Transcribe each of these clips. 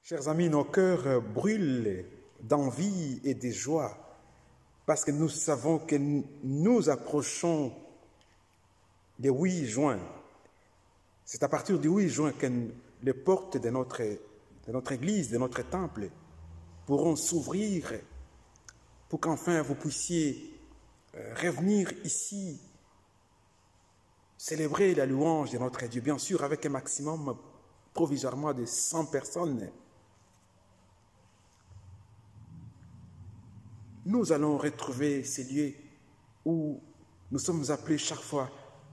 Chers amis, nos cœurs brûlent d'envie et de joie parce que nous savons que nous approchons le 8 juin. C'est à partir du 8 juin que les portes de notre église, de notre temple, pourront s'ouvrir pour qu'enfin vous puissiez revenir ici, célébrer la louange de notre Dieu, bien sûr avec un maximum provisoirement de 100 personnes. Nous allons retrouver ces lieux où nous sommes appelés chaque fois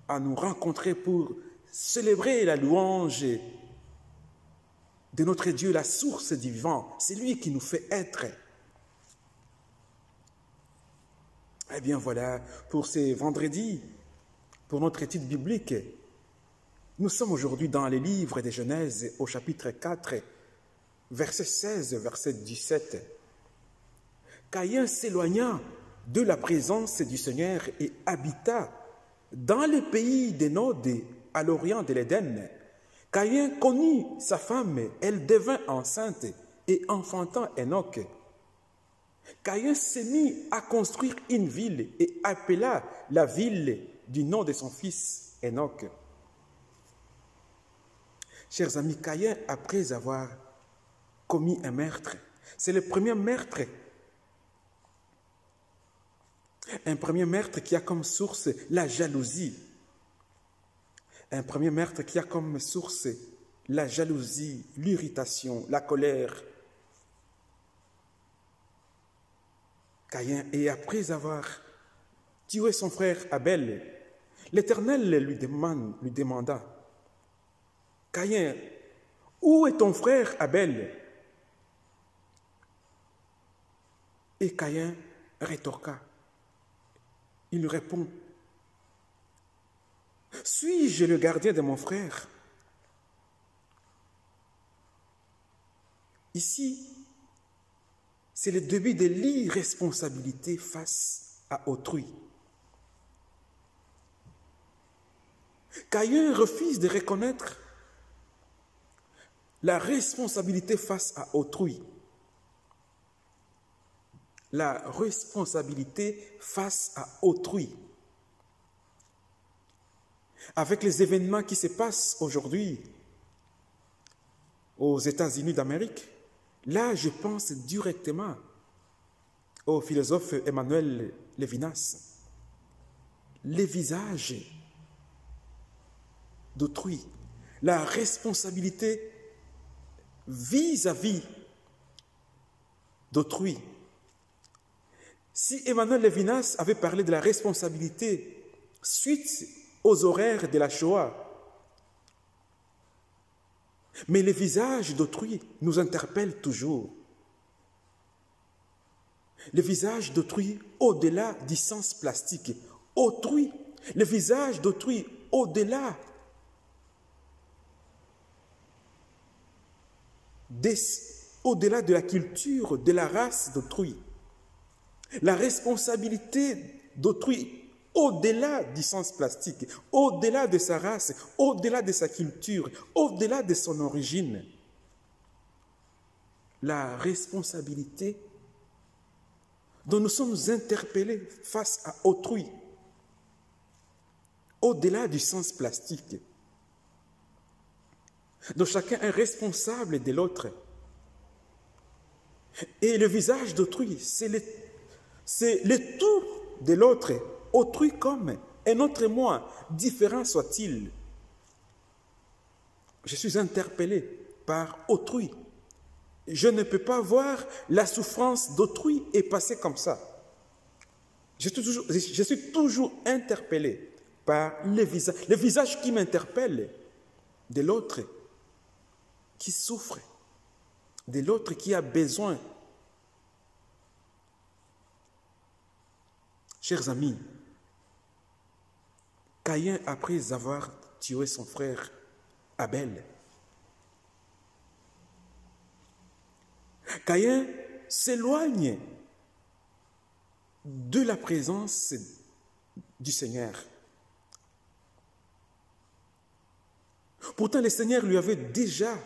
à nous rencontrer pour célébrer la louange de notre Dieu, la source du vivant. C'est lui qui nous fait être. Eh bien voilà, pour ces vendredis, pour notre étude biblique, nous sommes aujourd'hui dans les livres de Genèse au chapitre 4, verset 16, verset 17. Caïn s'éloigna de la présence du Seigneur et habita dans le pays des Nod, à l'orient de l'Éden. Caïn connut sa femme, elle devint enceinte et enfanta Enoch. Caïn se mit à construire une ville et appela la ville du nom de son fils Enoch. Chers amis, Caïn, après avoir commis un meurtre, c'est le premier meurtre. Un premier meurtre qui a comme source la jalousie. Un premier meurtre qui a comme source la jalousie, l'irritation, la colère. Caïn, et après avoir tué son frère Abel, l'Éternel lui demanda, « Caïn, où est ton frère Abel ?» Et Caïn rétorqua. Il répond, « Suis-je le gardien de mon frère ?» Ici, c'est le début de l'irresponsabilité face à autrui. Caïn refuse de reconnaître la responsabilité face à autrui. La responsabilité face à autrui. Avec les événements qui se passent aujourd'hui aux États-Unis d'Amérique, là je pense directement au philosophe Emmanuel Levinas. Les visages d'autrui, la responsabilité vis-à-vis d'autrui. Si Emmanuel Levinas avait parlé de la responsabilité suite aux horreurs de la Shoah, mais les visages d'autrui nous interpellent toujours. Le visage d'autrui au-delà du sens plastique. Autrui, le visage d'autrui au-delà de la culture, de la race d'autrui. La responsabilité d'autrui au-delà du sens plastique, au-delà de sa race, au-delà de sa culture, au-delà de son origine. La responsabilité dont nous sommes interpellés face à autrui, au-delà du sens plastique. Donc chacun est responsable de l'autre. Et le visage d'autrui, c'est le tout de l'autre, autrui comme un autre moi, différent soit-il. Je suis interpellé par autrui. Je ne peux pas voir la souffrance d'autrui et passer comme ça. Je suis toujours interpellé par le visage qui m'interpelle de l'autre qui souffre, de l'autre qui a besoin. Chers amis, Caïn, après avoir tué son frère Abel, Caïn s'éloigne de la présence du Seigneur. Pourtant, le Seigneur lui avait déjà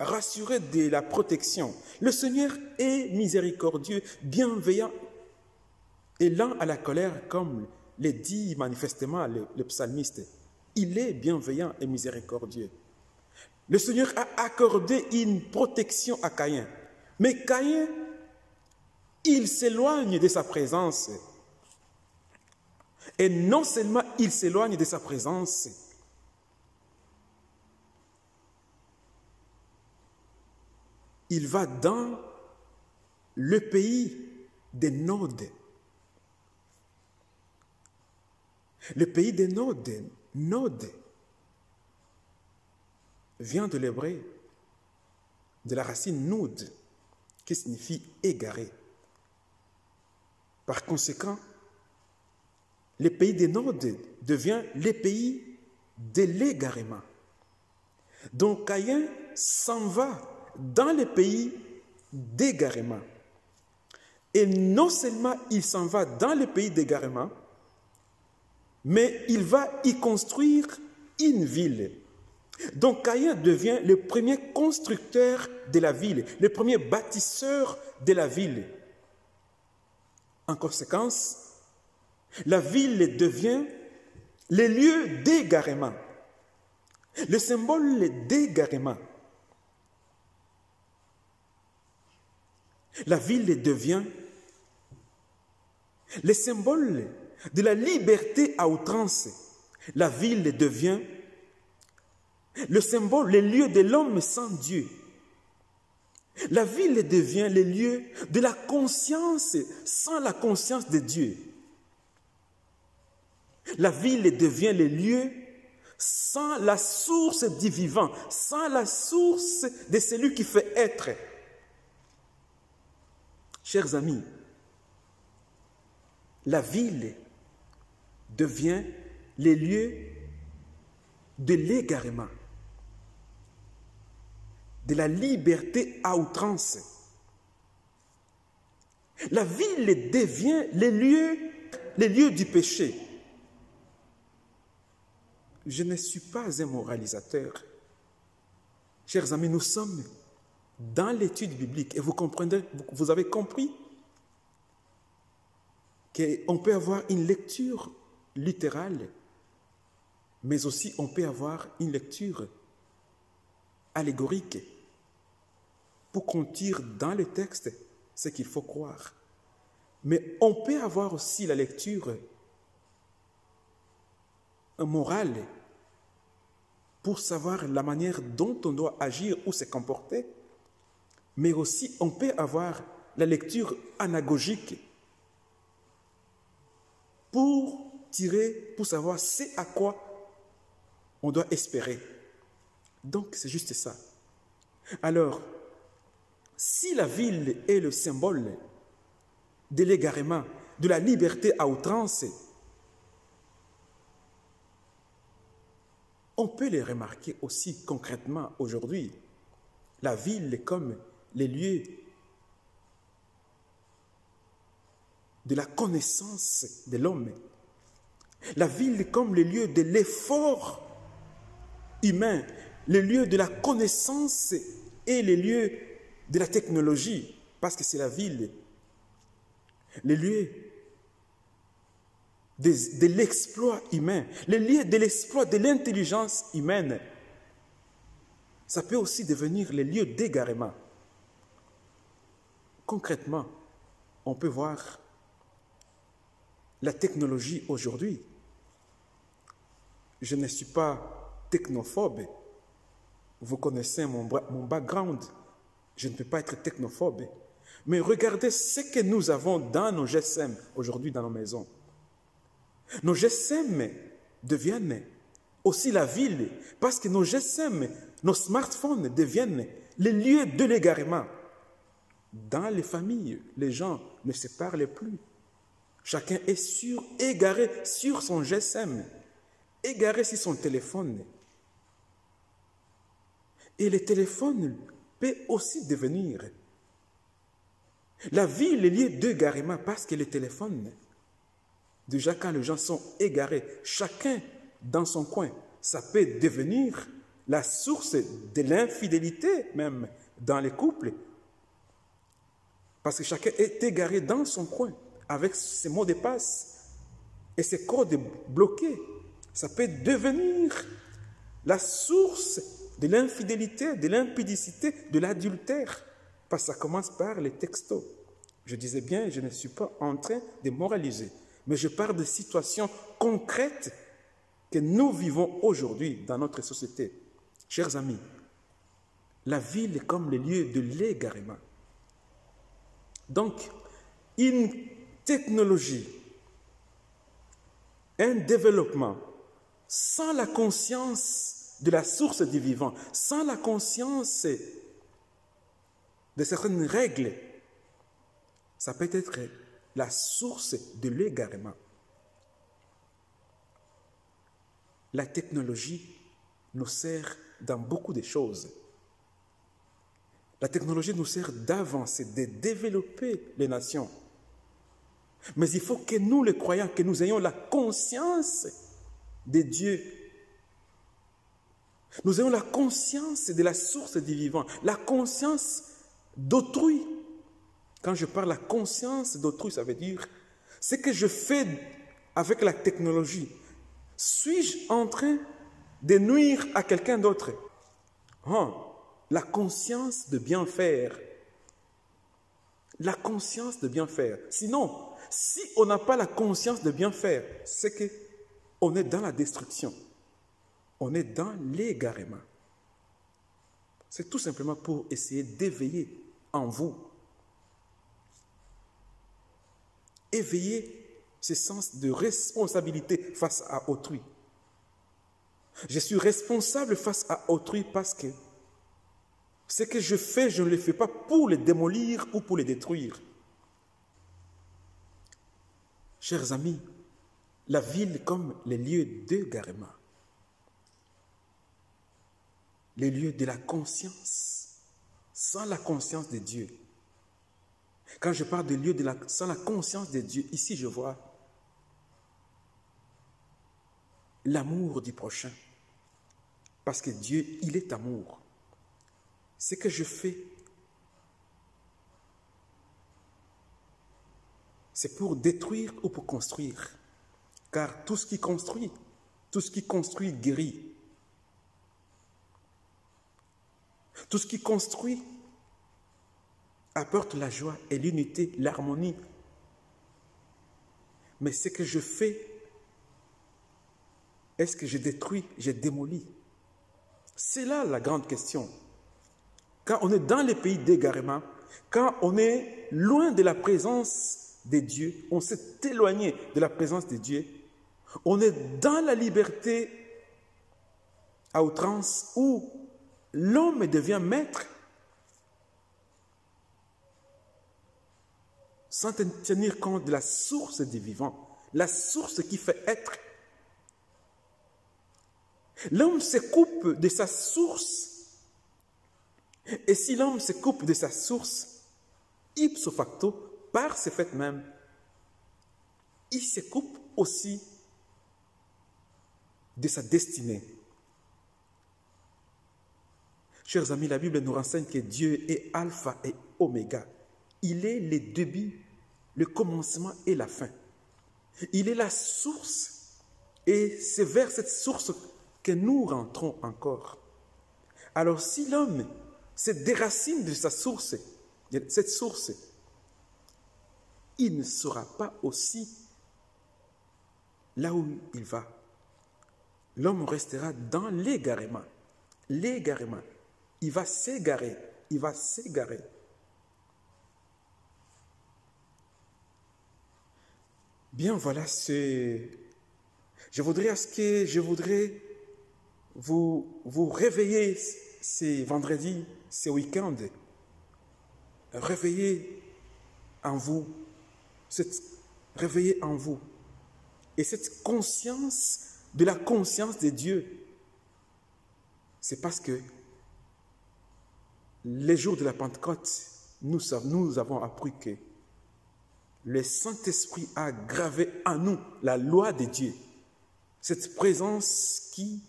rassuré de la protection. Le Seigneur est miséricordieux, bienveillant et lent à la colère, comme le dit manifestement le psalmiste. Il est bienveillant et miséricordieux. Le Seigneur a accordé une protection à Caïn. Mais Caïn, il s'éloigne de sa présence. Et non seulement il s'éloigne de sa présence, il va dans le pays des Nodes. Le pays des Nodes, Nod, vient de l'hébreu, de la racine noud, qui signifie égaré. Par conséquent, le pays des Nodes devient le pays de l'égarement. Donc Caïn s'en va dans le pays d'égarement. Et non seulement il s'en va dans le pays d'égarement, mais il va y construire une ville. Donc Caïn devient le premier constructeur de la ville, le premier bâtisseur de la ville. En conséquence, la ville devient le lieu d'égarement, le symbole d'égarement. La ville devient le symbole de la liberté à outrance. La ville devient le symbole, le lieu de l'homme sans Dieu. La ville devient le lieu de la conscience sans la conscience de Dieu. La ville devient le lieu sans la source du vivant, sans la source de celui qui fait être. Chers amis, la ville devient le lieu de l'égarement, de la liberté à outrance. La ville devient le lieu du péché. Je ne suis pas un moralisateur. Chers amis, nous sommes dans l'étude biblique et vous comprendrez, vous avez compris qu'on peut avoir une lecture littérale, mais aussi on peut avoir une lecture allégorique pour qu'on tire dans le texte ce qu'il faut croire. Mais on peut avoir aussi la lecture morale pour savoir la manière dont on doit agir ou se comporter, mais aussi on peut avoir la lecture anagogique pour tirer, pour savoir ce à quoi on doit espérer. Donc c'est juste ça. Alors, si la ville est le symbole de l'égarement, de la liberté à outrance, on peut les remarquer aussi concrètement aujourd'hui. La ville est comme les lieux de la connaissance de l'homme. La ville est comme le lieu de l'effort humain, le lieu de la connaissance et le lieu de la technologie, parce que c'est la ville, le lieu de l'exploit humain, le lieu de l'exploit de l'intelligence humaine. Ça peut aussi devenir le lieu d'égarement. Concrètement, on peut voir la technologie aujourd'hui. Je ne suis pas technophobe. Vous connaissez mon background. Je ne peux pas être technophobe. Mais regardez ce que nous avons dans nos GSM aujourd'hui dans nos maisons. Nos GSM deviennent aussi la ville parce que nos GSM, nos smartphones deviennent les lieux de l'égarement. Dans les familles, les gens ne se parlent plus. Chacun est égaré sur son GSM, égaré sur son téléphone. Et le téléphone peut aussi devenir la vie, le lieu d'égarement, parce que le téléphone, déjà quand les gens sont égarés, chacun dans son coin, ça peut devenir la source de l'infidélité même dans les couples. Parce que chacun est égaré dans son coin avec ses mots de passe et ses codes bloqués. Ça peut devenir la source de l'infidélité, de l'impudicité, de l'adultère. Parce que ça commence par les textos. Je disais bien, je ne suis pas en train de moraliser, mais je parle de situations concrètes que nous vivons aujourd'hui dans notre société. Chers amis, la ville est comme le lieu de l'égarement. Donc, une technologie, un développement, sans la conscience de la source du vivant, sans la conscience de certaines règles, ça peut être la source de l'égarement. La technologie nous sert dans beaucoup de choses. La technologie nous sert d'avancer, de développer les nations. Mais il faut que nous, les croyants, que nous ayons la conscience de Dieu. Nous ayons la conscience de la source du vivant, la conscience d'autrui. Quand je parle de la conscience d'autrui, ça veut dire ce que je fais avec la technologie. Suis-je en train de nuire à quelqu'un d'autre? La conscience de bien faire. La conscience de bien faire. Sinon, si on n'a pas la conscience de bien faire, c'est qu'on est dans la destruction. On est dans l'égarement. C'est tout simplement pour essayer d'éveiller en vous. Éveiller ce sens de responsabilité face à autrui. Je suis responsable face à autrui parce que ce que je fais, je ne le fais pas pour le démolir ou pour le détruire. Chers amis, la ville est comme les lieux d'égarement, les lieux de la conscience, sans la conscience de Dieu. Quand je parle de lieux sans la conscience de Dieu, ici je vois l'amour du prochain. Parce que Dieu, il est amour. Ce que je fais, c'est pour détruire ou pour construire. Car tout ce qui construit guérit. Tout ce qui construit apporte la joie et l'unité, l'harmonie. Mais ce que je fais, est-ce que je détruis, je démolis? C'est là la grande question. Quand on est dans les pays d'égarement, quand on est loin de la présence de Dieu, on s'est éloigné de la présence de Dieu, on est dans la liberté à outrance où l'homme devient maître sans tenir compte de la source du vivant, la source qui fait être. L'homme se coupe de sa source. Et si l'homme se coupe de sa source, ipso facto, par ce fait même, il se coupe aussi de sa destinée. Chers amis, la Bible nous renseigne que Dieu est alpha et oméga. Il est le début, le commencement et la fin. Il est la source. Et c'est vers cette source que nous rentrons encore. Alors si l'homme se déracine de sa source, de cette source, il ne sera pas aussi là où il va. L'homme restera dans l'égarement. L'égarement. Il va s'égarer. Il va s'égarer. Bien, voilà ce... Je voudrais vous réveiller ces vendredis, ces week-ends. Réveiller en vous. Réveiller en vous. Et cette conscience de la conscience de Dieu, c'est parce que les jours de la Pentecôte, nous avons appris que le Saint-Esprit a gravé en nous la loi de Dieu. Cette présence qui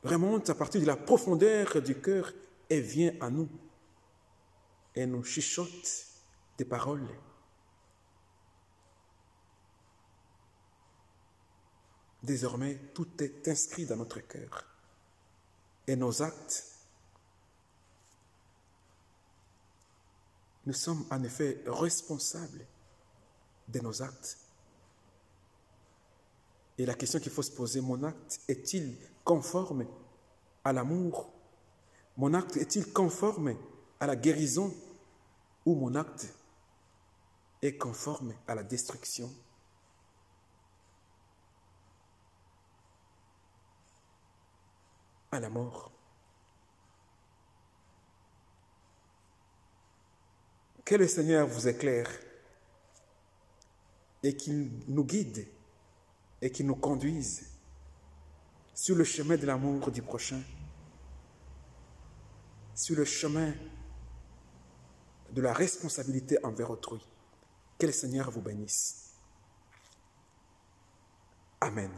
remonte à partir de la profondeur du cœur et vient à nous et nous chuchote des paroles. Désormais, tout est inscrit dans notre cœur. Et nos actes, nous sommes en effet responsables de nos actes. Et la question qu'il faut se poser, mon acte est-il conforme à l'amour? Mon acte est-il conforme à la guérison? Ou mon acte est conforme à la destruction? À la mort? Que le Seigneur vous éclaire et qu'il nous guide et qu'il nous conduise sur le chemin de l'amour du prochain, sur le chemin de la responsabilité envers autrui. Que le Seigneur vous bénisse. Amen.